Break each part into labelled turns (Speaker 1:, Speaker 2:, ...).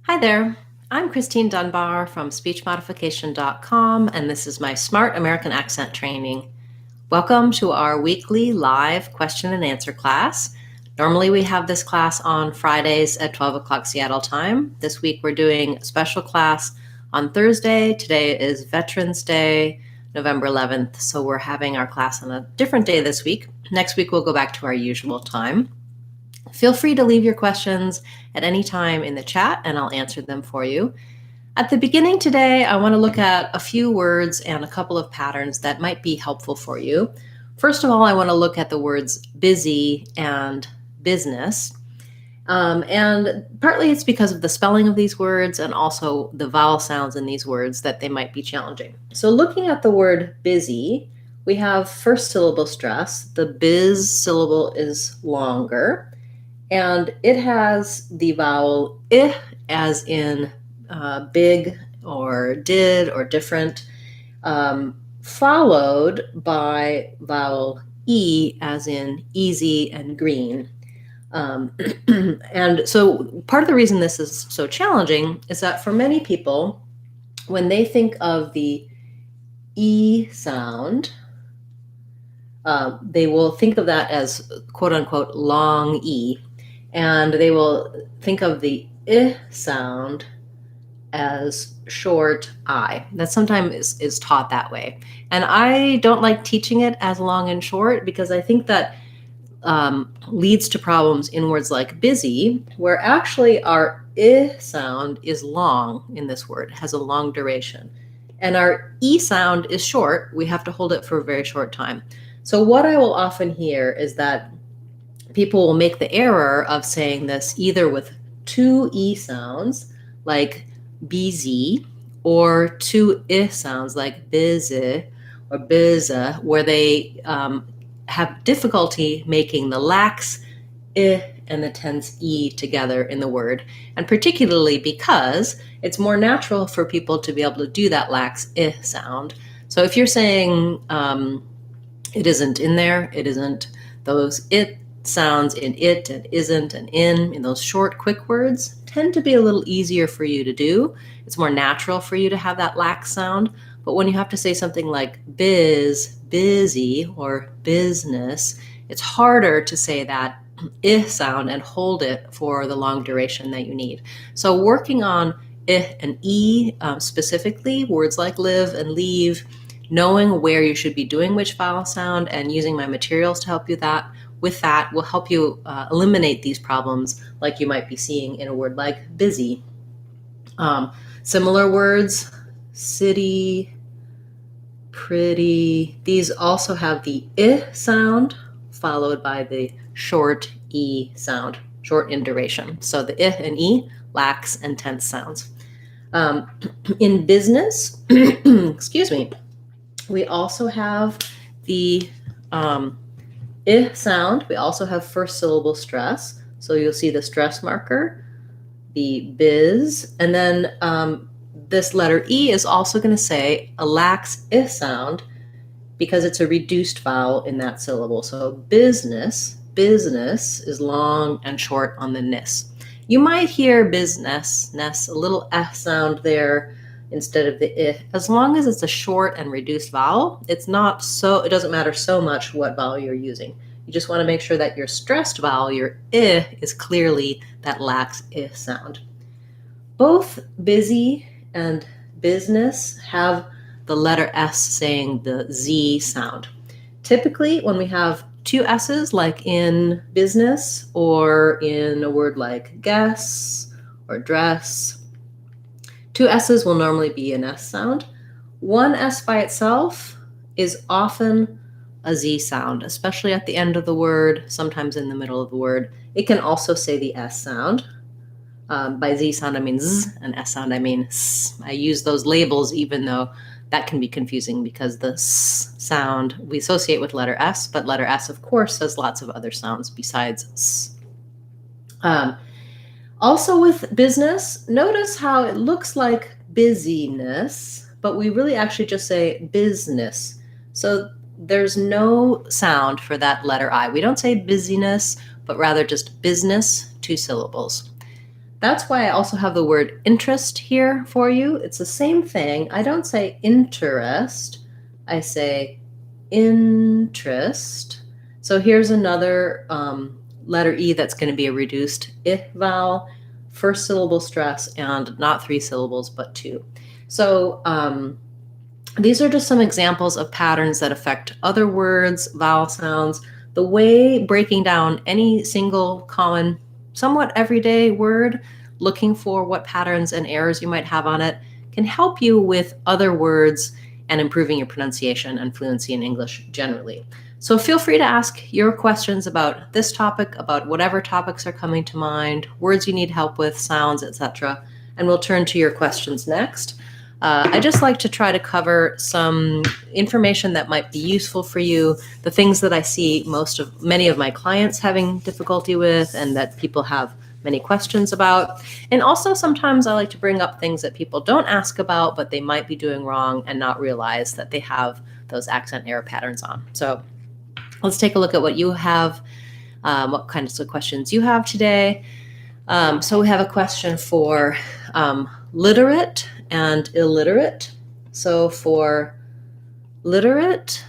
Speaker 1: Hi there, I'm Christine Dunbar from speechmodification.com, and this is my Smart American Accent training. Welcome to our weekly live question and answer class. Normally we have this class on Fridays at 12 o'clock Seattle time. This week we're doing a special class on Thursday. Today is Veterans Day, November 11th, so we're having our class on a different day this week. Next week we'll go back to our usual time. Feel free to leave your questions at any time in the chat and I'll answer them for you. At the beginning today, I want to look at a few words and a couple of patterns that might be helpful for you. First of all, I want to look at the words busy and business. And partly it's because of the spelling of these words and also the vowel sounds in these words that they might be challenging. So looking at the word busy, we have first syllable stress. The biz syllable is longer. And it has the vowel I as in big or did or different, followed by vowel E as in easy and green. And so part of the reason this is so challenging is that for many people, when they think of the E sound, they will think of that as quote unquote long E. And they will think of the I sound as short I. That sometimes is taught that way. And I don't like teaching it as long and short because I think that leads to problems in words like busy, where actually our I sound is long in this word, has a long duration. And our E sound is short. We have to hold it for a very short time. So what I will often hear is that people will make the error of saying this either with two E sounds, like busy, or two I sounds, like busy or biza, where they have difficulty making the lax I and the tense E together in the word. And particularly because it's more natural for people to be able to do that lax I sound. So if you're saying it isn't in there, it isn't, those it sounds in it and isn't and in those short, quick words tend to be a little easier for you to do. It's more natural for you to have that lax sound. But when you have to say something like biz, busy, or business, it's harder to say that I sound and hold it for the long duration that you need. So working on I and E, specifically words like live and leave, knowing where you should be doing which vowel sound and using my materials to help you with that will help you eliminate these problems like you might be seeing in a word like busy. Similar words, city, pretty, these also have the I sound followed by the short E sound, short in duration. So the I and E, lax and tense sounds. In business, excuse me, we also have the I sound. We also have first syllable stress. So you'll see the stress marker, the biz, and then this letter E is also going to say a lax I sound because it's a reduced vowel in that syllable. So business is long and short on the nis. You might hear business, a little F sound there instead of the I. As long as it's a short and reduced vowel, it doesn't matter so much what vowel you're using. You just want to make sure that your stressed vowel, your I, is clearly that lax I sound. Both busy and business have the letter S saying the Z sound. Typically, when we have two S's, like in business or in a word like guess or dress, two S's will normally be an S sound. One S by itself is often a Z sound, especially at the end of the word, sometimes in the middle of the word. It can also say the S sound. By Z sound, I mean Z, and S sound, I mean S. I use those labels even though that can be confusing because the S sound we associate with letter S, but letter S, of course, has lots of other sounds besides S. Also with business, notice how it looks like busyness, but we really actually just say business. So there's no sound for that letter I. We don't say busyness, but rather just business, two syllables. That's why I also have the word interest here for you. It's the same thing. I don't say interest, I say interest. So here's another letter E that's going to be a reduced I vowel, first syllable stress, and not 3 syllables, but 2. So these are just some examples of patterns that affect other words, vowel sounds. The way breaking down any single common, somewhat everyday word, looking for what patterns and errors you might have on it, can help you with other words and improving your pronunciation and fluency in English generally. So feel free to ask your questions about this topic, about whatever topics are coming to mind, words you need help with, sounds, etc. And we'll turn to your questions next. I just like to try to cover some information that might be useful for you, the things that I see many of my clients having difficulty with and that people have many questions about. And also sometimes I like to bring up things that people don't ask about, but they might be doing wrong and not realize that they have those accent error patterns on. So let's take a look at what you have, what kinds of questions you have today. So we have a question for literate and illiterate. So for literate,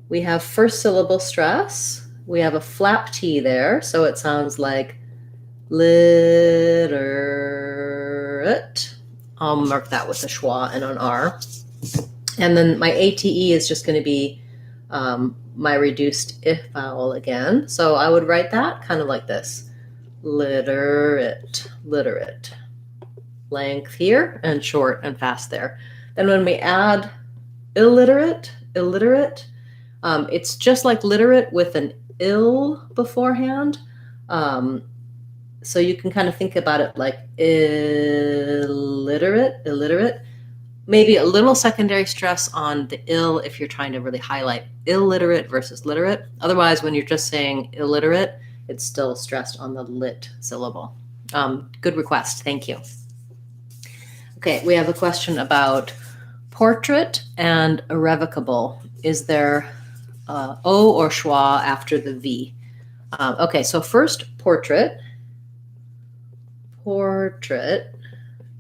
Speaker 1: we have first syllable stress. We have a flap T there, so it sounds like literate. I'll mark that with a schwa and an R. And then my ATE is just going to be my reduced I vowel again. So I would write that kind of like this. Literate, literate. Length here and short and fast there. Then when we add illiterate, illiterate, it's just like literate with an ill beforehand. So you can kind of think about it like illiterate, illiterate. Maybe a little secondary stress on the ill if you're trying to really highlight illiterate versus literate. Otherwise, when you're just saying illiterate, it's still stressed on the lit syllable. Good request. Thank you. Okay, we have a question about portrait and irrevocable. Is there O or schwa after the V? Okay, so first portrait. Portrait.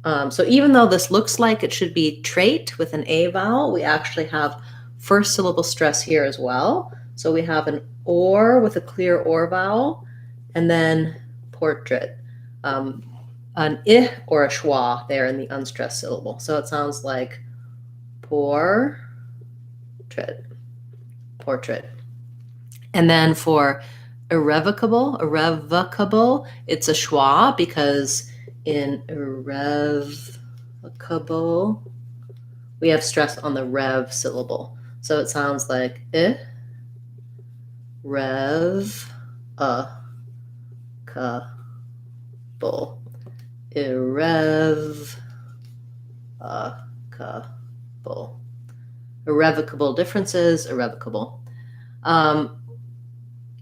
Speaker 1: So even though this looks like it should be trait with an A vowel, we actually have first syllable stress here as well. So we have an or with a clear or vowel, and then portrait. An I or a schwa there in the unstressed syllable. So it sounds like portrait, portrait. And then for irrevocable, irrevocable, it's a schwa because in irrevocable, we have stress on the rev syllable. So it sounds like I, rev, cable. Irrevocable. Irrevocable differences, irrevocable.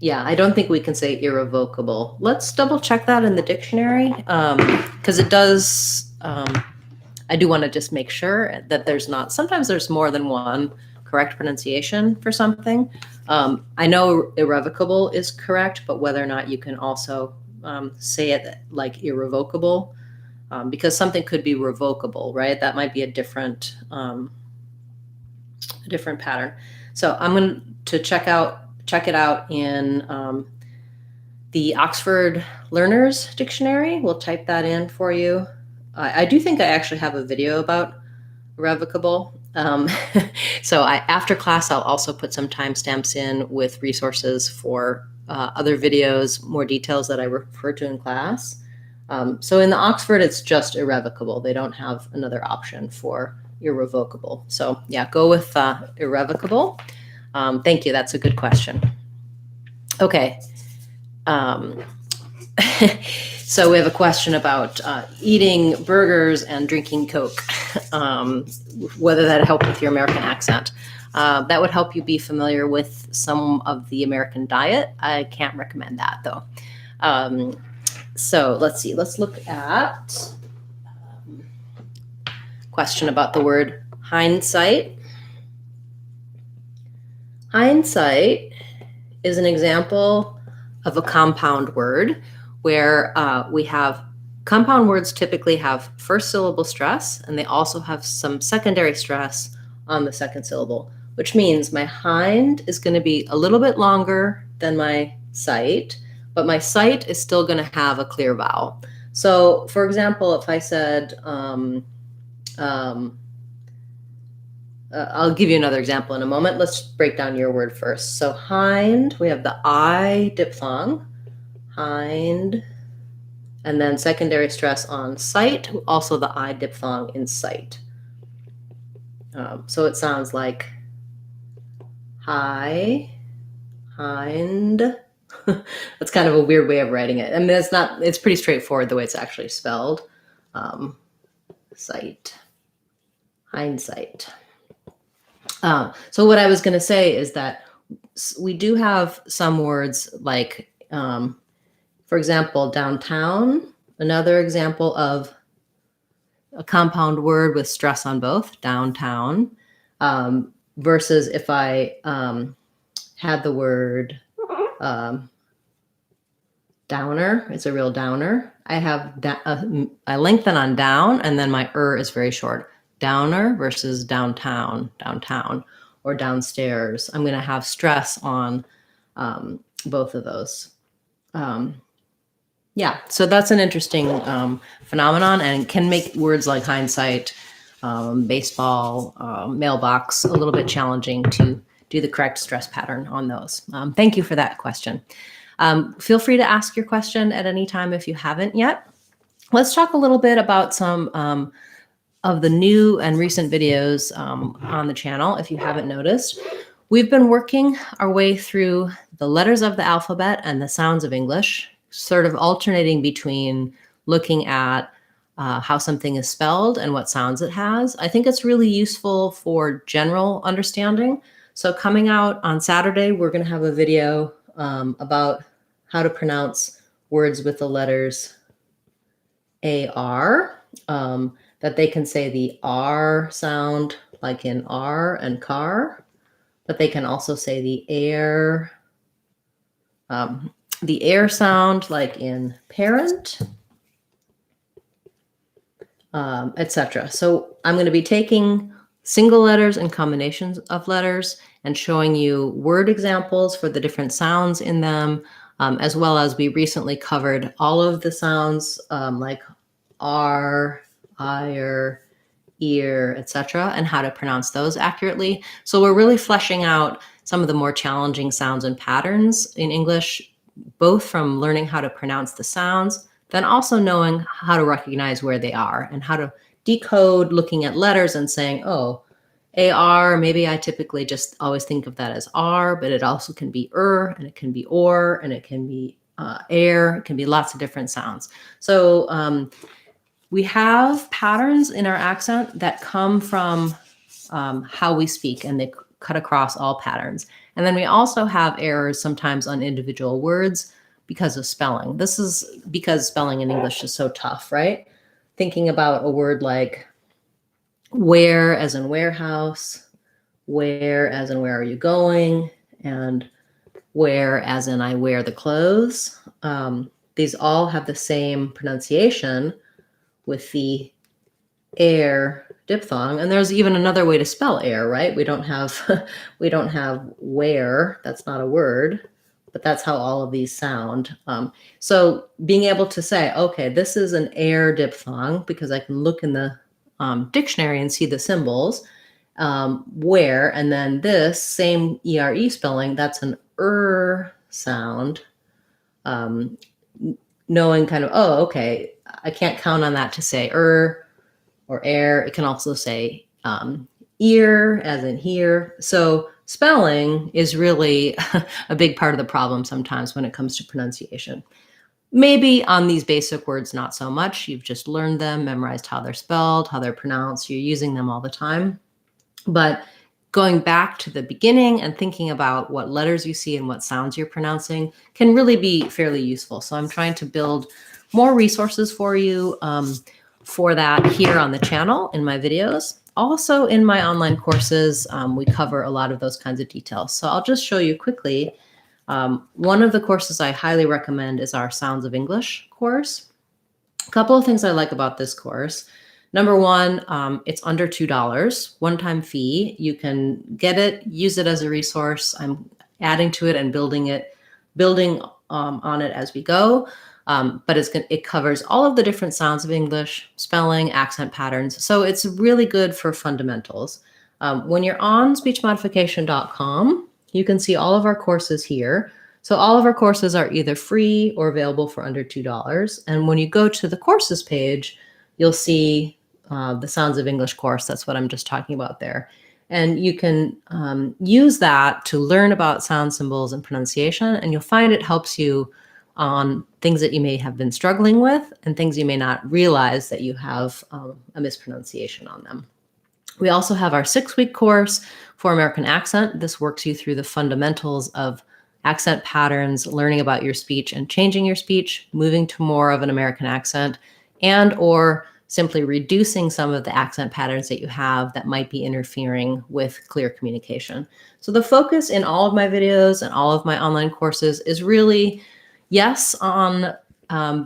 Speaker 1: Yeah, I don't think we can say irrevocable. Let's double check that in the dictionary because it does. I do want to just make sure that sometimes there's more than one correct pronunciation for something. I know irrevocable is correct, but whether or not you can also say it like irrevocable, because something could be revocable, right? That might be a different pattern. So I'm going to check it out in the Oxford Learners Dictionary. We'll type that in for you. I do think I actually have a video about irrevocable. So after class, I'll also put some timestamps in with resources for other videos, more details that I refer to in class. So in the Oxford, it's just irrevocable. They don't have another option for irrevocable. So yeah, go with irrevocable. Thank you. That's a good question. Okay. So we have a question about eating burgers and drinking Coke, whether that helped with your American accent. That would help you be familiar with some of the American diet. I can't recommend that, though. So let's see. Let's look at question about the word hindsight. Hindsight is an example of a compound word where we have compound words typically have first syllable stress, and they also have some secondary stress on the second syllable, which means my hind is going to be a little bit longer than my sight, but my sight is still going to have a clear vowel. So, for example, if I said, I'll give you another example in a moment. Let's break down your word first. So hind, we have the I diphthong, hind, and then secondary stress on sight, also the I diphthong in sight. So it sounds like hi, hind. That's kind of a weird way of writing it. I mean, it's pretty straightforward the way it's actually spelled. Sight, hindsight. So what I was going to say is that we do have some words like, for example, downtown, another example of a compound word with stress on both, downtown, versus if I had the word downer, it's a real downer. I lengthen on down, and then my is very short. Downer versus downtown, or downstairs. I'm going to have stress on both of those. Yeah, so that's an interesting phenomenon, and can make words like hindsight, baseball, mailbox a little bit challenging to do the correct stress pattern on those. Thank you for that question. Feel free to ask your question at any time if you haven't yet. Let's talk a little bit about some of the new and recent videos on the channel, if you haven't noticed. We've been working our way through the letters of the alphabet and the sounds of English, sort of alternating between looking at how something is spelled and what sounds it has. I think it's really useful for general understanding. So coming out on Saturday, we're going to have a video about how to pronounce words with the letters AR, that they can say the R sound like in R and car, but they can also say the air sound like in parent, etc. So I'm going to be taking single letters and combinations of letters and showing you word examples for the different sounds in them, as well as we recently covered all of the sounds like R, ire, ear, etc., and how to pronounce those accurately. So we're really fleshing out some of the more challenging sounds and patterns in English, both from learning how to pronounce the sounds, then also knowing how to recognize where they are and how to decode looking at letters and saying, oh, AR, maybe I typically just always think of that as R, but it also can be and it can be or, and it can be air. It can be lots of different sounds. So we have patterns in our accent that come from how we speak, and they cut across all patterns. And then we also have errors sometimes on individual words because of spelling. This is because spelling in English is so tough, right? Thinking about a word like where as in warehouse, where as in where are you going, and where as in I wear the clothes. These all have the same pronunciation with the air diphthong, and there's even another way to spell air, right? We don't have where. That's not a word, but that's how all of these sound. So being able to say, okay, this is an air diphthong because I can look in the dictionary and see the symbols. Where, and then this same ere spelling, that's an sound. Knowing kind of, oh, okay, I can't count on that to say or air. It can also say ear as in here. So spelling is really a big part of the problem sometimes when it comes to pronunciation. Maybe on these basic words, not so much. You've just learned them, memorized how they're spelled, how they're pronounced. You're using them all the time. But going back to the beginning and thinking about what letters you see and what sounds you're pronouncing can really be fairly useful. So I'm trying to build more resources for you for that here on the channel in my videos. Also in my online courses, we cover a lot of those kinds of details. So I'll just show you quickly One of the courses I highly recommend is our Sounds of English course. A couple of things I like about this course. Number one, it's under $2, one-time fee. You can get it, use it as a resource. I'm adding to it and building on it as we go. But it covers all of the different sounds of English, spelling, accent patterns. So it's really good for fundamentals. When you're on speechmodification.com, you can see all of our courses here. So all of our courses are either free or available for under $2. And when you go to the courses page, you'll see the Sounds of English course. That's what I'm just talking about there. And you can use that to learn about sound symbols and pronunciation, and you'll find it helps you on things that you may have been struggling with and things you may not realize that you have a mispronunciation on them. We also have our 6-week course for American accent. This works you through the fundamentals of accent patterns, learning about your speech and changing your speech, moving to more of an American accent, and or simply reducing some of the accent patterns that you have that might be interfering with clear communication. So the focus in all of my videos and all of my online courses is really, yes, on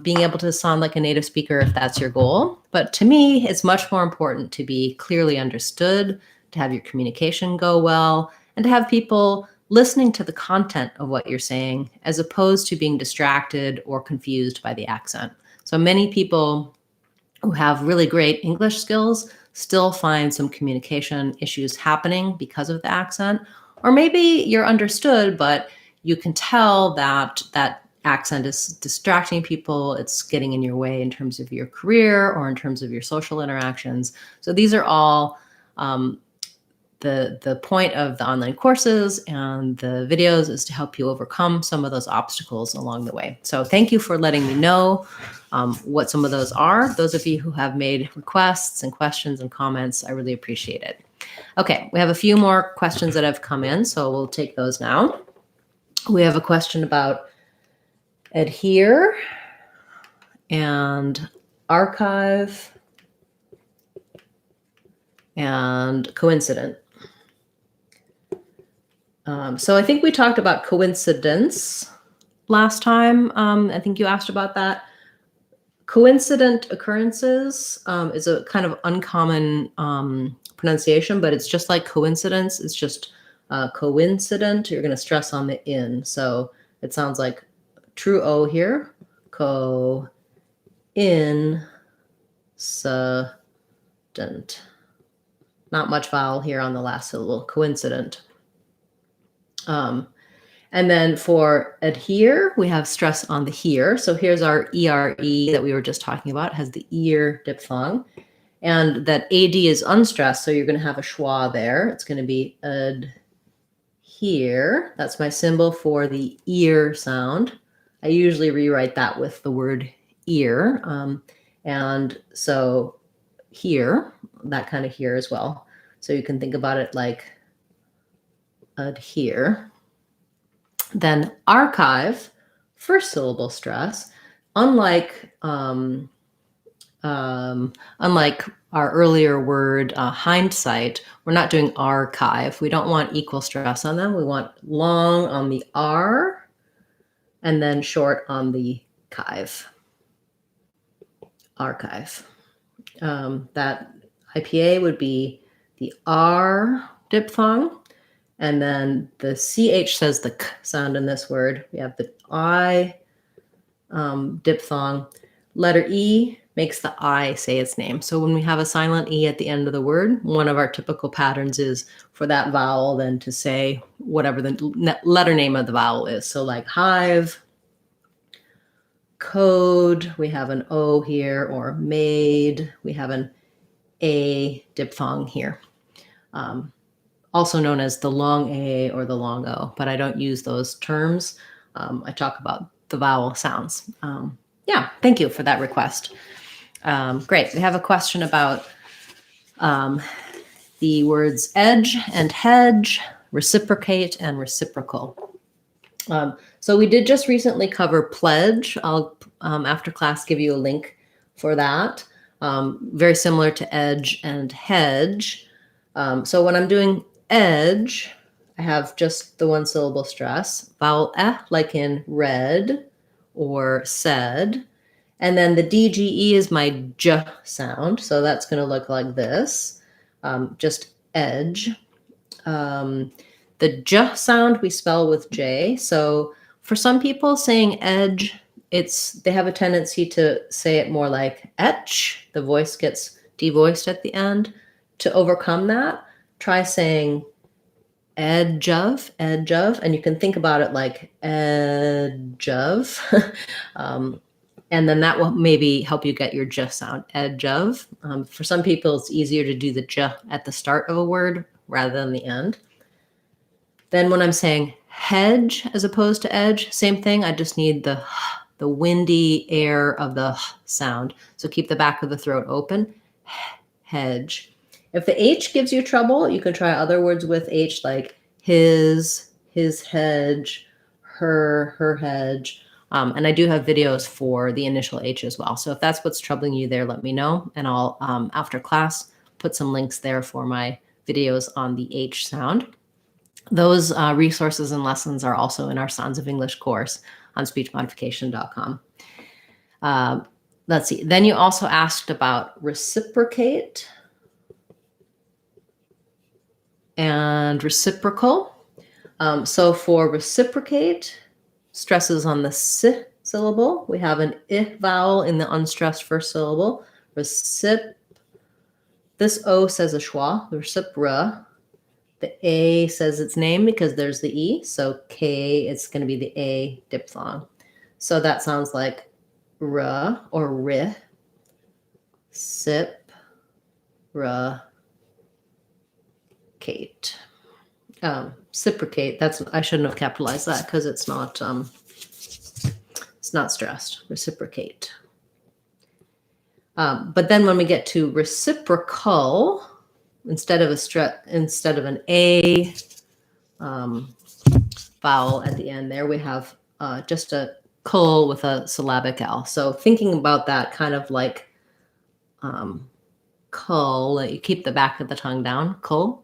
Speaker 1: being able to sound like a native speaker if that's your goal. But to me, it's much more important to be clearly understood, to have your communication go well, and to have people listening to the content of what you're saying as opposed to being distracted or confused by the accent. So many people who have really great English skills still find some communication issues happening because of the accent. Or maybe you're understood, but you can tell that that accent is distracting people. It's getting in your way in terms of your career or in terms of your social interactions. So these are all the point of the online courses and the videos is to help you overcome some of those obstacles along the way. So thank you for letting me know what some of those are. Those of you who have made requests and questions and comments, I really appreciate it. Okay, we have a few more questions that have come in, so we'll take those now. We have a question about adhere and archive and coincident. So I think we talked about coincidence last time. I think you asked about that. Coincident occurrences is a kind of uncommon pronunciation, but it's just like coincidence. It's just coincident. You're going to stress on the in. So it sounds like true O here. Co-in-cident. Not much vowel here on the last syllable. Coincident. And then for adhere, we have stress on the here. So here's our ERE that we were just talking about, it has the ear diphthong. And that AD is unstressed, so you're going to have a schwa there. It's going to be adhere. That's my symbol for the ear sound. I usually rewrite that with the word ear. And so here, that kind of here as well. So you can think about it like adhere. Then archive, first syllable stress, unlike our earlier word hindsight, we're not doing archive. We don't want equal stress on them. We want long on the R and then short on the chive. Archive. That IPA would be the R diphthong. And then the CH says the K sound in this word. We have the I diphthong. Letter E makes the I say its name. So when we have a silent E at the end of the word, one of our typical patterns is for that vowel then to say whatever the letter name of the vowel is. So like hive, code, we have an O here, or made, we have an A diphthong here. Also known as the long A or the long O, but I don't use those terms. I talk about the vowel sounds. Yeah, thank you for that request. Great. We have a question about the words edge and hedge, reciprocate and reciprocal. So we did just recently cover pledge. I'll, after class, give you a link for that. Very similar to edge and hedge. So when I'm doing edge, I have just the one syllable stress. Vowel eh, like in read or said. And then the DGE is my j sound. So that's going to look like this, just edge. The j sound we spell with J. So for some people saying edge, they have a tendency to say it more like etch. The voice gets devoiced at the end. To overcome that, try saying edge of, and you can think about it like edge of. And then that will maybe help you get your j sound, edge of. For some people, it's easier to do the j at the start of a word rather than the end. Then when I'm saying hedge as opposed to edge, same thing. I just need the windy air of the sound. So keep the back of the throat open. Hedge. If the H gives you trouble, you can try other words with H like his hedge, her hedge. And I do have videos for the initial H as well. So if that's what's troubling you there, let me know. And I'll, after class, put some links there for my videos on the H sound. Those resources and lessons are also in our Sounds of English course on speechmodification.com. Let's see. Then you also asked about reciprocate and reciprocal. So for reciprocate, stresses on the s syllable. We have an I vowel in the unstressed first syllable. This O says a schwa, recipra. The A says its name because there's the E. So K, it's going to be the A diphthong. So that sounds like r or ri. Sip, ra, Kate. Reciprocate. I shouldn't have capitalized that because it's not stressed. Reciprocate. But then when we get to reciprocal, instead of an A vowel at the end there, we have just a cul with a syllabic L. So thinking about that kind of like cull, you keep the back of the tongue down. Cull.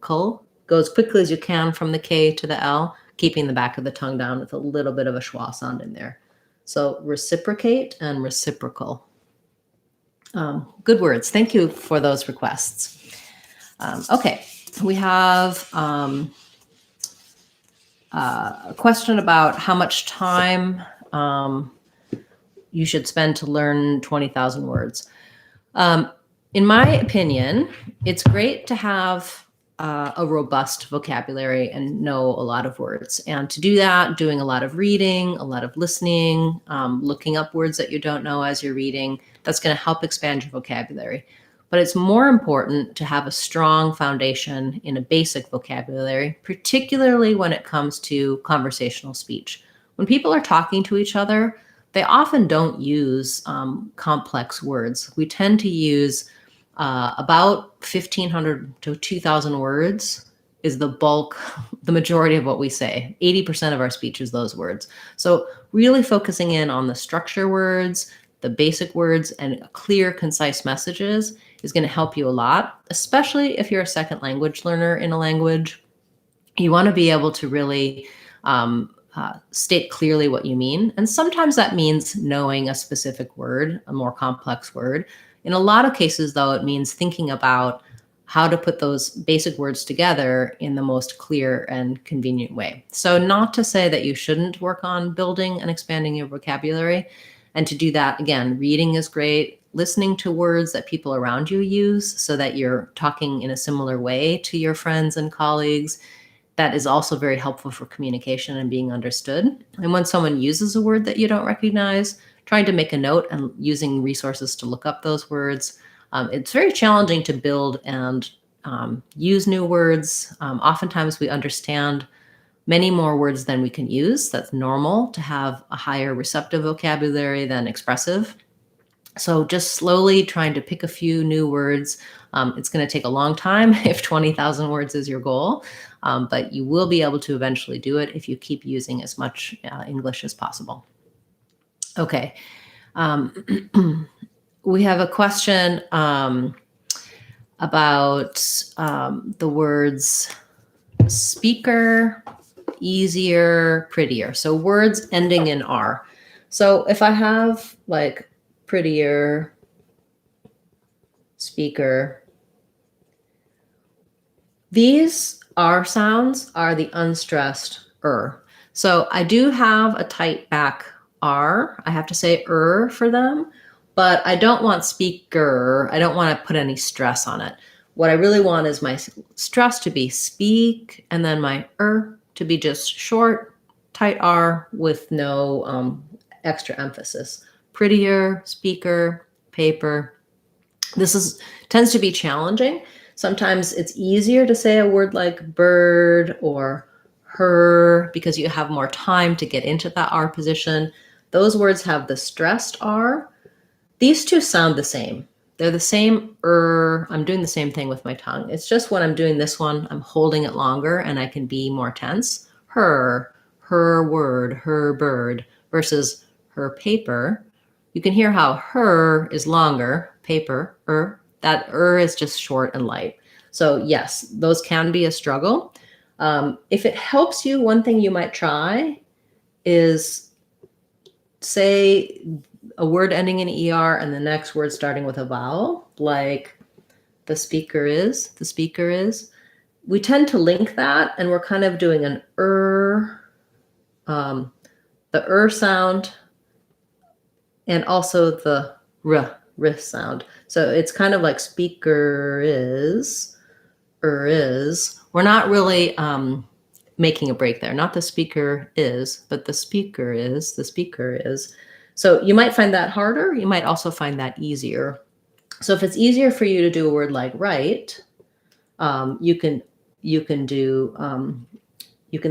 Speaker 1: Go as quickly as you can from the K to the L, keeping the back of the tongue down with a little bit of a schwa sound in there. So reciprocate and reciprocal. Good words. Thank you for those requests. Okay, we have a question about how much time you should spend to learn 20,000 words. In my opinion, it's great to have a robust vocabulary and know a lot of words. And to do that, doing a lot of reading, a lot of listening, looking up words that you don't know as you're reading, that's going to help expand your vocabulary. But it's more important to have a strong foundation in a basic vocabulary, particularly when it comes to conversational speech. When people are talking to each other, they often don't use complex words. We tend to use about 1,500 to 2,000 words is the bulk, the majority of what we say. 80% of our speech is those words. So really focusing in on the structure words, the basic words, and clear, concise messages is going to help you a lot, especially if you're a second language learner in a language. You want to be able to really state clearly what you mean. And sometimes that means knowing a specific word, a more complex word. In a lot of cases, though, it means thinking about how to put those basic words together in the most clear and convenient way. So not to say that you shouldn't work on building and expanding your vocabulary. And to do that, again, reading is great. Listening to words that people around you use so that you're talking in a similar way to your friends and colleagues. That is also very helpful for communication and being understood. And when someone uses a word that you don't recognize, trying to make a note and using resources to look up those words. It's very challenging to build and use new words. Oftentimes we understand many more words than we can use. That's normal to have a higher receptive vocabulary than expressive. So just slowly trying to pick a few new words. It's going to take a long time if 20,000 words is your goal, but you will be able to eventually do it if you keep using as much English as possible. Okay. We have a question about the words speaker, easier, prettier. So words ending in R. So if I have like prettier, speaker, these R sounds are the unstressed So I do have a tight back R. I have to say for them, but I don't want speaker. I don't want to put any stress on it. What I really want is my stress to be speak and then my to be just short, tight R with no extra emphasis. Prettier, speaker, paper. This tends to be challenging. Sometimes it's easier to say a word like bird or her because you have more time to get into that R position. Those words have the stressed R. These two sound the same. They're the same I'm doing the same thing with my tongue. It's just when I'm doing this one, I'm holding it longer and I can be more tense. Her word, her bird versus her paper. You can hear how her is longer, paper, that is just short and light. So yes, those can be a struggle. If it helps you, one thing you might try is say a word ending in ER and the next word starting with a vowel, like the speaker is. We tend to link that and we're kind of doing an the sound and also the r sound. So it's kind of like speaker is, is. We're not really making a break there. Not the speaker is, but the speaker is. So you might find that harder. You might also find that easier. So if it's easier for you to do a word like right, you can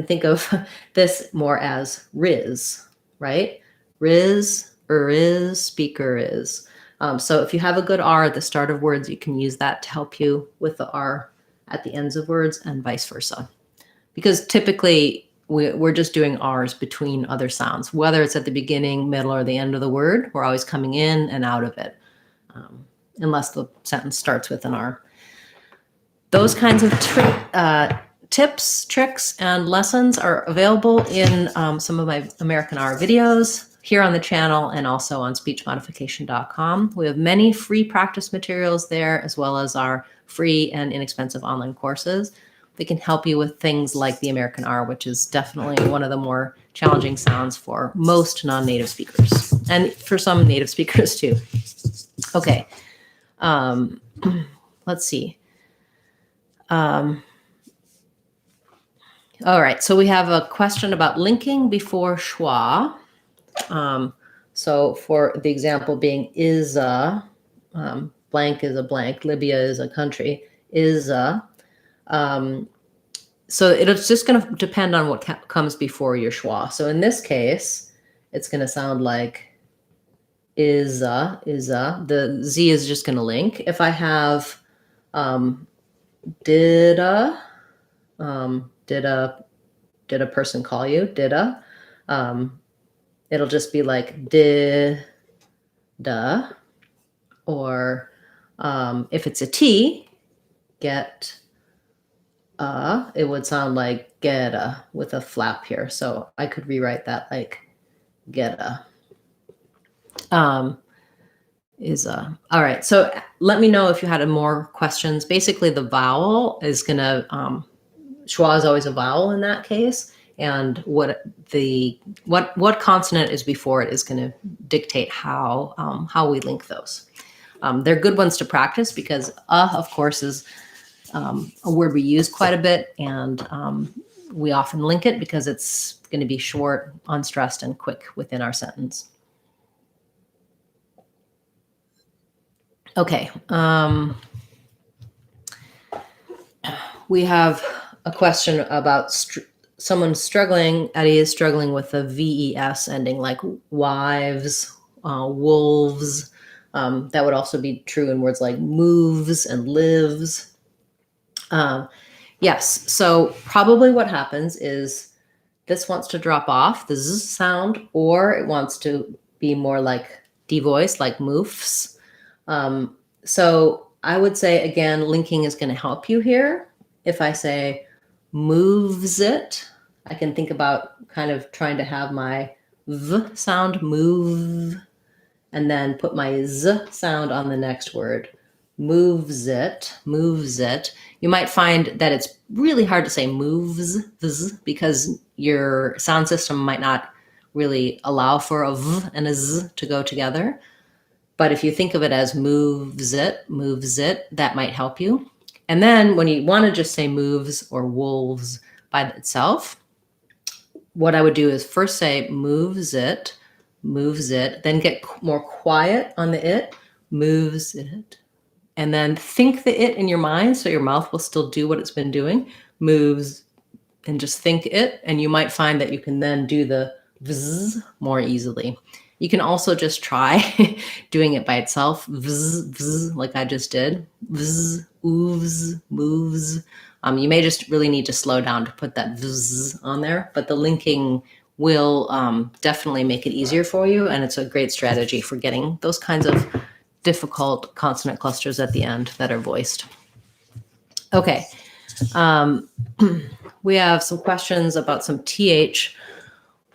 Speaker 1: think of this more as riz, right? Riz, is, speaker is. So if you have a good R at the start of words, you can use that to help you with the R at the ends of words and vice versa. Because typically we're just doing R's between other sounds, whether it's at the beginning, middle, or the end of the word. We're always coming in and out of it, unless the sentence starts with an R. Those kinds of tips, tricks, and lessons are available in some of my American R videos here on the channel and also on speechmodification.com. We have many free practice materials there, as well as our free and inexpensive online courses. They can help you with things like the American R, which is definitely one of the more challenging sounds for most non-native speakers, and for some native speakers too. Okay, let's see. All right, so we have a question about linking before schwa. So for the example being is a, blank is a blank, Libya is a country, is a. So it's just going to depend on what comes before your schwa. So in this case, it's going to sound like is a. The Z is just going to link. If I have did a person call you? Did a. It'll just be like did da. Or if it's a T, get it would sound like get a with a flap here. So I could rewrite that like get a. Is a. All right. So let me know if you had more questions. Basically, the vowel is going to, schwa is always a vowel in that case. And what consonant is before it is going to dictate how we link those. They're good ones to practice because of course, is a word we use quite a bit, and we often link it because it's going to be short, unstressed, and quick within our sentence. Okay. We have a question about someone struggling. Eddie is struggling with a VES ending, like wives, wolves. That would also be true in words like moves and lives. Yes, so probably what happens is this wants to drop off, the Z sound, or it wants to be more like devoiced, like moofs. So I would say, again, linking is going to help you here. If I say moves it. I can think about kind of trying to have my V sound, move, and then put my Z sound on the next word. Moves it, moves it. You might find that it's really hard to say moves, because your sound system might not really allow for a V and a Z to go together. But if you think of it as moves it, that might help you. And then when you want to just say moves or wolves by itself, what I would do is first say moves it, then get more quiet on the it, moves it, and then think the it in your mind so your mouth will still do what it's been doing, moves, and just think it, and you might find that you can then do the vzz more easily. You can also just try doing it by itself, vzz, vzz, like I just did, vzz, oovs, moves. You may just really need to slow down to put that vzz on there, but the linking will definitely make it easier for you, and it's a great strategy for getting those kinds of difficult consonant clusters at the end that are voiced. Okay. We have some questions about some TH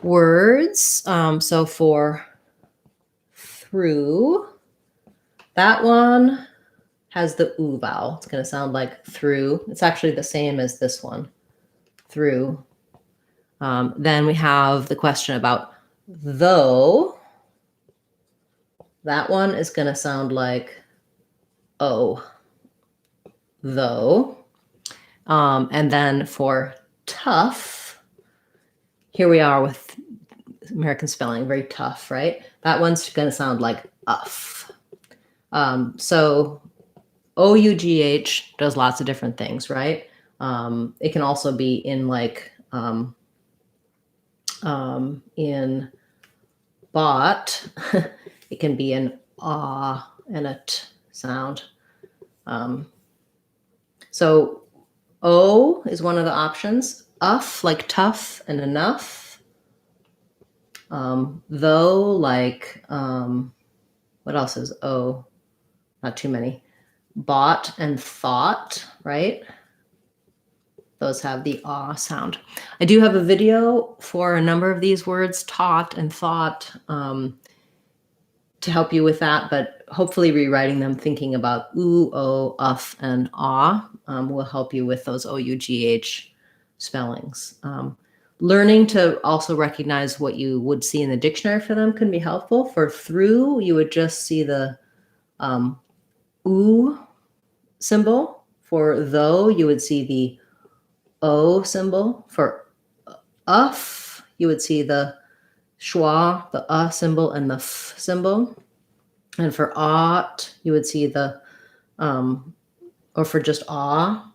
Speaker 1: words. So for through, that one has the oo vowel. It's going to sound like through. It's actually the same as this one, through. Then we have the question about though. That one is going to sound like oh, though. And then for tough, here we are with American spelling, very tough, right? That one's going to sound like uff. So OUGH does lots of different things, right? It can also be in like in bought. It can be an ah and a t sound. So O is one of the options. Uff, like tough and enough. Though, like, what else is O? Not too many. Bought and thought, right? Those have the ah sound. I do have a video for a number of these words, taught and thought, to help you with that, but hopefully rewriting them, thinking about oo, o, uff, and ah will help you with those OUGH spellings. Learning to also recognize what you would see in the dictionary for them can be helpful. For through, you would just see the oo symbol. For though, you would see the o symbol. For uff, you would see the schwa, the symbol, and the f symbol. And for ought, you would see the, or for just ah,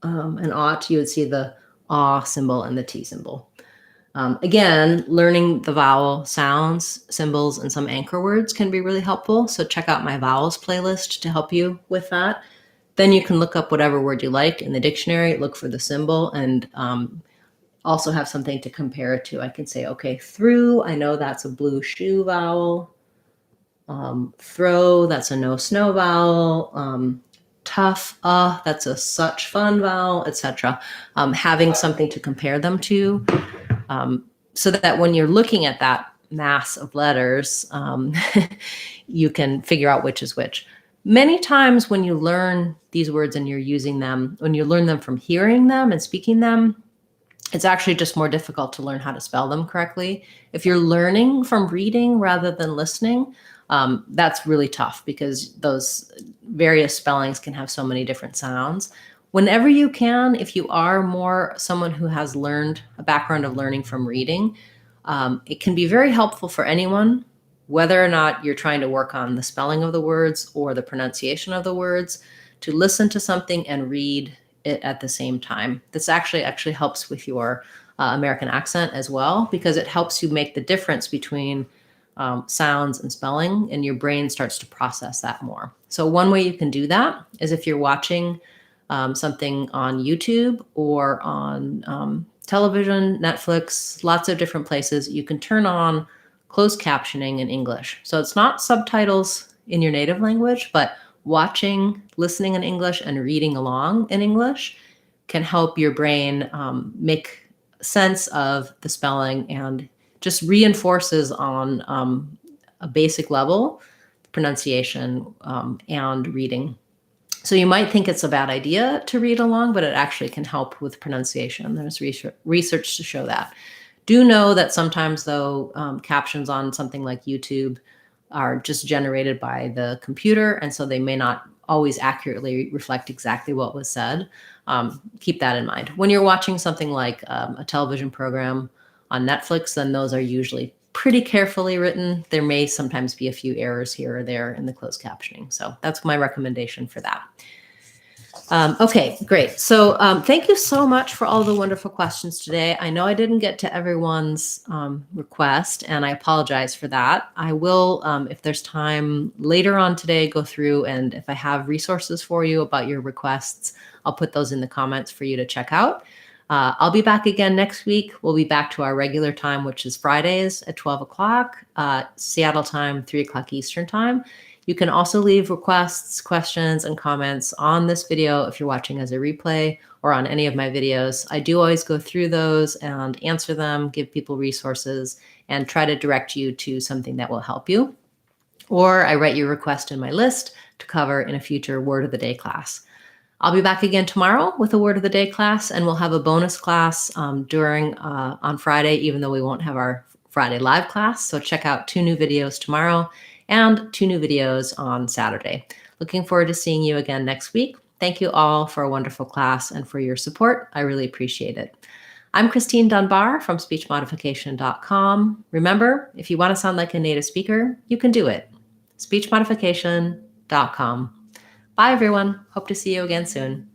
Speaker 1: and ought, you would see the ah symbol and the t symbol. Again, learning the vowel sounds, symbols, and some anchor words can be really helpful. So check out my vowels playlist to help you with that. Then you can look up whatever word you like in the dictionary, look for the symbol, and also have something to compare it to. I can say, okay, through, I know that's a blue shoe vowel. Throw, that's a no snow vowel. Tough, that's a such fun vowel, etc. Having something to compare them to, so that when you're looking at that mass of letters, you can figure out which is which. Many times when you learn these words and you're using them, when you learn them from hearing them and speaking them, it's actually just more difficult to learn how to spell them correctly. If you're learning from reading rather than listening, that's really tough because those various spellings can have so many different sounds. Whenever you can, if you are more someone who has learned a background of learning from reading, it can be very helpful for anyone, whether or not you're trying to work on the spelling of the words or the pronunciation of the words, to listen to something and read it at the same time. This actually helps with your American accent as well, because it helps you make the difference between sounds and spelling, and your brain starts to process that more. So one way you can do that is if you're watching something on YouTube or on television, Netflix, lots of different places, you can turn on closed captioning in English. So it's not subtitles in your native language, but watching, listening in English, and reading along in English can help your brain make sense of the spelling and just reinforces on a basic level pronunciation and reading. So you might think it's a bad idea to read along, but it actually can help with pronunciation. There's research to show that. Do know that sometimes, though, captions on something like YouTube are just generated by the computer, and so they may not always accurately reflect exactly what was said. Keep that in mind. When you're watching something like a television program on Netflix, then those are usually pretty carefully written. There may sometimes be a few errors here or there in the closed captioning. So that's my recommendation for that. Okay, great. So thank you so much for all the wonderful questions today. I know I didn't get to everyone's request, and I apologize for that. I will, if there's time later on today, go through, and if I have resources for you about your requests, I'll put those in the comments for you to check out. I'll be back again next week. We'll be back to our regular time, which is Fridays at 12 o'clock, Seattle time, 3 o'clock Eastern time. You can also leave requests, questions, and comments on this video if you're watching as a replay or on any of my videos. I do always go through those and answer them, give people resources, and try to direct you to something that will help you. Or I write your request in my list to cover in a future Word of the Day class. I'll be back again tomorrow with a Word of the Day class, and we'll have a bonus class on Friday, even though we won't have our Friday live class. So check out 2 new videos tomorrow and 2 new videos on Saturday. Looking forward to seeing you again next week. Thank you all for a wonderful class and for your support. I really appreciate it. I'm Christine Dunbar from speechmodification.com. Remember, if you want to sound like a native speaker, you can do it. speechmodification.com. Bye, everyone. Hope to see you again soon.